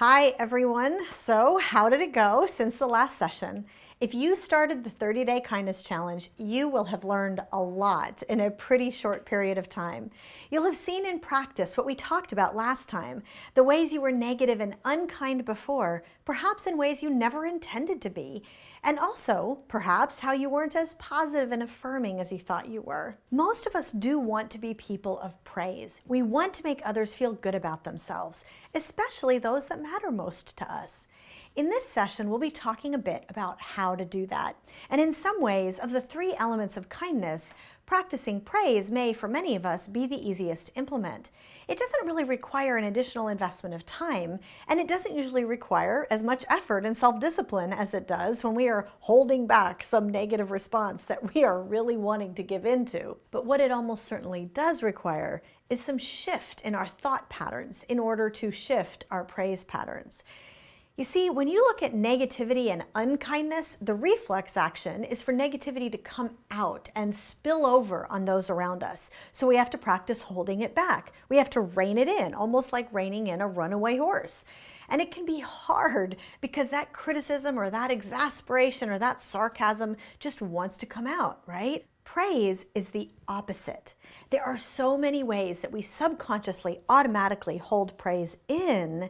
Hi everyone. So how did it go since the last session? If you started the 30-day kindness challenge, you will have learned a lot in a pretty short period of time. You'll have seen in practice what we talked about last time, the ways you were negative and unkind before, perhaps in ways you never intended to be, and also perhaps how you weren't as positive and affirming as you thought you were. Most of us do want to be people of praise. We want to make others feel good about themselves, especially those that matter most to us. In this session, we'll be talking a bit about how to do that. And in some ways, of the three elements of kindness, practicing praise may, for many of us, be the easiest to implement. It doesn't really require an additional investment of time, and it doesn't usually require as much effort and self-discipline as it does when we are holding back some negative response that we are really wanting to give into. But what it almost certainly does require is some shift in our thought patterns in order to shift our praise patterns. You see, when you look at negativity and unkindness, the reflex action is for negativity to come out and spill over on those around us. So we have to practice holding it back. We have to rein it in, almost like reining in a runaway horse. And it can be hard because that criticism or that exasperation or that sarcasm just wants to come out, right? Praise is the opposite. There are so many ways that we subconsciously automatically hold praise in,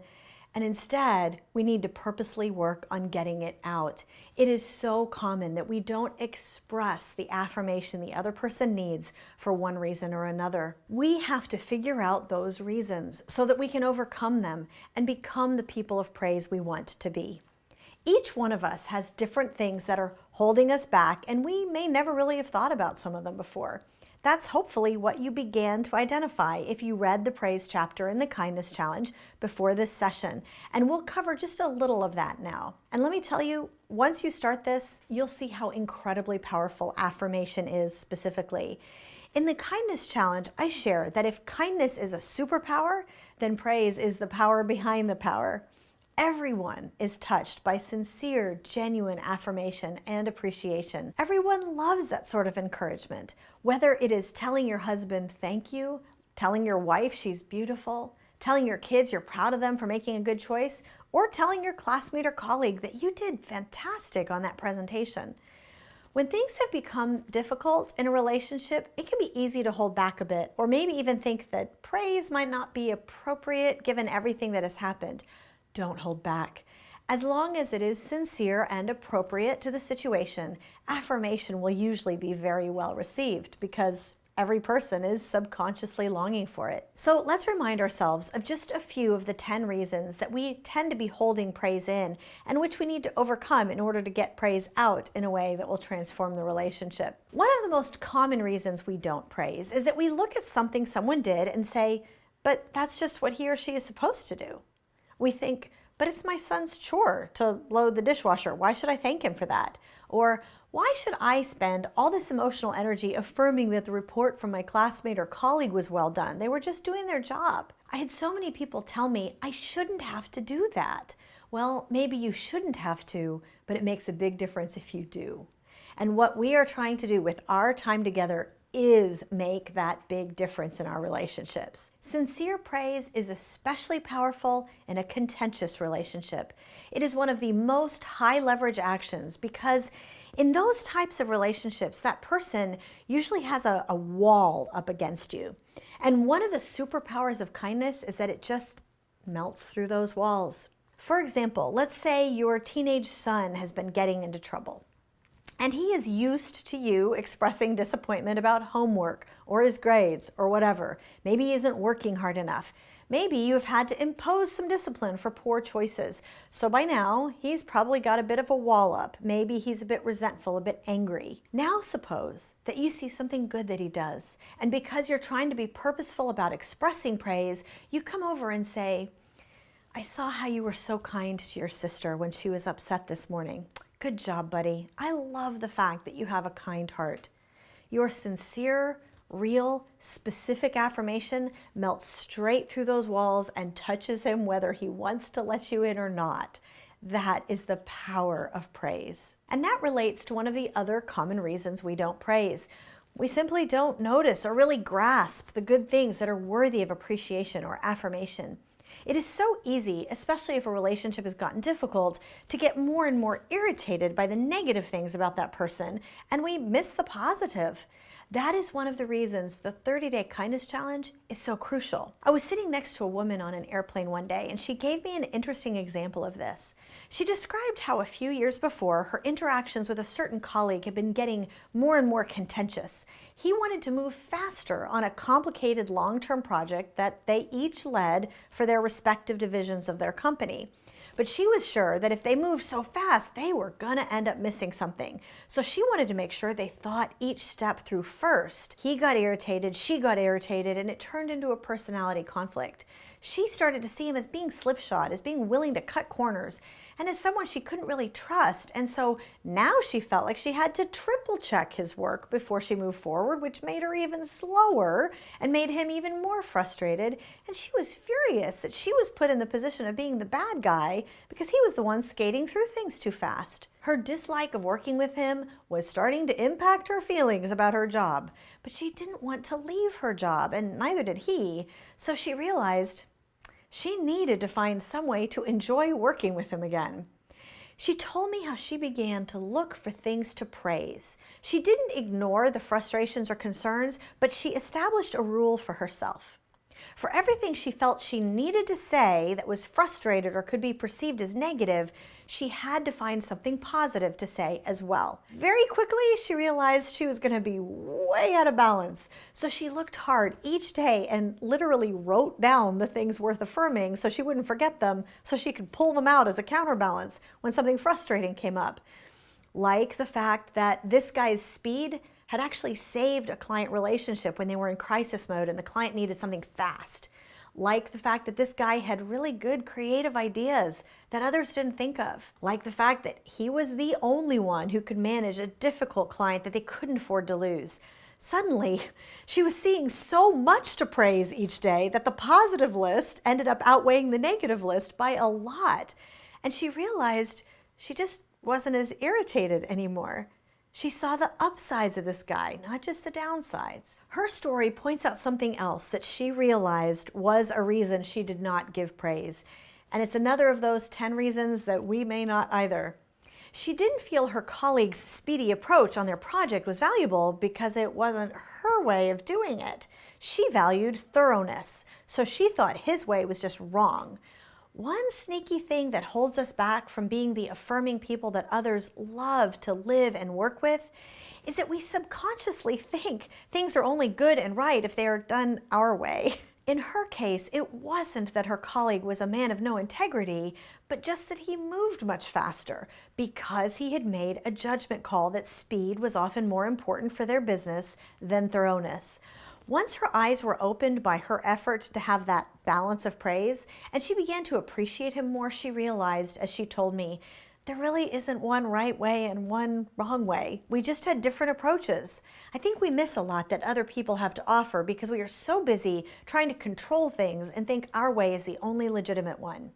and instead, we need to purposely work on getting it out. It is so common that we don't express the affirmation the other person needs for one reason or another. We have to figure out those reasons so that we can overcome them and become the people of praise we want to be. Each one of us has different things that are holding us back, and we may never really have thought about some of them before. That's hopefully what you began to identify if you read the praise chapter in the kindness challenge before this session. And we'll cover just a little of that now. And let me tell you, once you start this, you'll see how incredibly powerful affirmation is specifically. In the kindness challenge, I share that if kindness is a superpower, then praise is the power behind the power. Everyone is touched by sincere, genuine affirmation and appreciation. Everyone loves that sort of encouragement, whether it is telling your husband thank you, telling your wife she's beautiful, telling your kids you're proud of them for making a good choice, or telling your classmate or colleague that you did fantastic on that presentation. When things have become difficult in a relationship, it can be easy to hold back a bit, or maybe even think that praise might not be appropriate given everything that has happened. Don't hold back. As long as it is sincere and appropriate to the situation, affirmation will usually be very well received because every person is subconsciously longing for it. So let's remind ourselves of just a few of the 10 reasons that we tend to be holding praise in and which we need to overcome in order to get praise out in a way that will transform the relationship. One of the most common reasons we don't praise is that we look at something someone did and say, but that's just what he or she is supposed to do. We think, but it's my son's chore to load the dishwasher. Why should I thank him for that? Or why should I spend all this emotional energy affirming that the report from my classmate or colleague was well done? They were just doing their job. I had so many people tell me I shouldn't have to do that. Well, maybe you shouldn't have to, but it makes a big difference if you do. And what we are trying to do with our time together is make that big difference in our relationships. Sincere praise is especially powerful in a contentious relationship. It is one of the most high leverage actions because in those types of relationships, that person usually has a wall up against you. And one of the superpowers of kindness is that it just melts through those walls. For example, let's say your teenage son has been getting into trouble. And he is used to you expressing disappointment about homework or his grades or whatever. Maybe he isn't working hard enough. Maybe you've had to impose some discipline for poor choices. So by now, he's probably got a bit of a wall up. Maybe he's a bit resentful, a bit angry. Now suppose that you see something good that he does. And because you're trying to be purposeful about expressing praise, you come over and say, I saw how you were so kind to your sister when she was upset this morning. Good job, buddy. I love the fact that you have a kind heart. Your sincere, real, specific affirmation melts straight through those walls and touches him whether he wants to let you in or not. That is the power of praise. And that relates to one of the other common reasons we don't praise. We simply don't notice or really grasp the good things that are worthy of appreciation or affirmation. It is so easy, especially if a relationship has gotten difficult, to get more and more irritated by the negative things about that person, and we miss the positive. That is one of the reasons the 30-Day Kindness Challenge is so crucial. I was sitting next to a woman on an airplane one day, and she gave me an interesting example of this. She described how a few years before, her interactions with a certain colleague had been getting more and more contentious. He wanted to move faster on a complicated long-term project that they each led for their respective divisions of their company. But she was sure that if they moved so fast, they were gonna end up missing something. So she wanted to make sure they thought each step through first. He got irritated, she got irritated, and it turned into a personality conflict. She started to see him as being slipshod, as being willing to cut corners, and as someone she couldn't really trust. And so now she felt like she had to triple check his work before she moved forward, which made her even slower and made him even more frustrated. And she was furious that she was put in the position of being the bad guy because he was the one skating through things too fast. Her dislike of working with him was starting to impact her feelings about her job, but she didn't want to leave her job, and neither did he. So she realized she needed to find some way to enjoy working with him again. She told me how she began to look for things to praise. She didn't ignore the frustrations or concerns, but she established a rule for herself. For everything she felt she needed to say that was frustrated or could be perceived as negative, she had to find something positive to say as well. Very quickly, she realized she was going to be way out of balance. So she looked hard each day and literally wrote down the things worth affirming so she wouldn't forget them, so she could pull them out as a counterbalance when something frustrating came up. Like the fact that this guy's speed had actually saved a client relationship when they were in crisis mode and the client needed something fast. Like the fact that this guy had really good creative ideas that others didn't think of. Like the fact that he was the only one who could manage a difficult client that they couldn't afford to lose. Suddenly, she was seeing so much to praise each day that the positive list ended up outweighing the negative list by a lot. And she realized she just wasn't as irritated anymore. She saw the upsides of this guy, not just the downsides. Her story points out something else that she realized was a reason she did not give praise. And it's another of those 10 reasons that we may not either. She didn't feel her colleague's speedy approach on their project was valuable because it wasn't her way of doing it. She valued thoroughness, so she thought his way was just wrong. One sneaky thing that holds us back from being the affirming people that others love to live and work with is that we subconsciously think things are only good and right if they are done our way. In her case, it wasn't that her colleague was a man of no integrity, but just that he moved much faster because he had made a judgment call that speed was often more important for their business than thoroughness. Once her eyes were opened by her effort to have that balance of praise, and she began to appreciate him more, she realized, as she told me, there really isn't one right way and one wrong way. We just had different approaches. I think we miss a lot that other people have to offer because we are so busy trying to control things and think our way is the only legitimate one.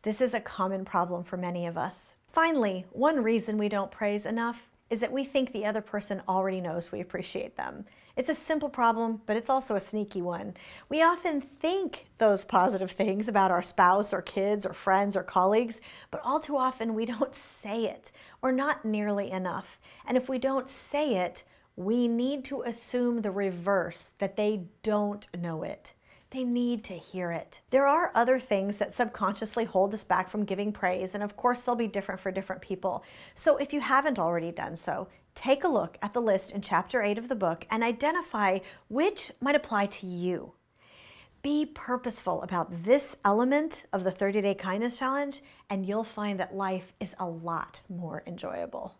This is a common problem for many of us. Finally, one reason we don't praise enough is that we think the other person already knows we appreciate them. It's a simple problem, but it's also a sneaky one. We often think those positive things about our spouse or kids or friends or colleagues, but all too often we don't say it, or not nearly enough. And if we don't say it, we need to assume the reverse, that they don't know it. They need to hear it. There are other things that subconsciously hold us back from giving praise, and of course they'll be different for different people. So if you haven't already done so, take a look at the list in Chapter 8 of the book and identify which might apply to you. Be purposeful about this element of the 30-Day Kindness Challenge, and you'll find that life is a lot more enjoyable.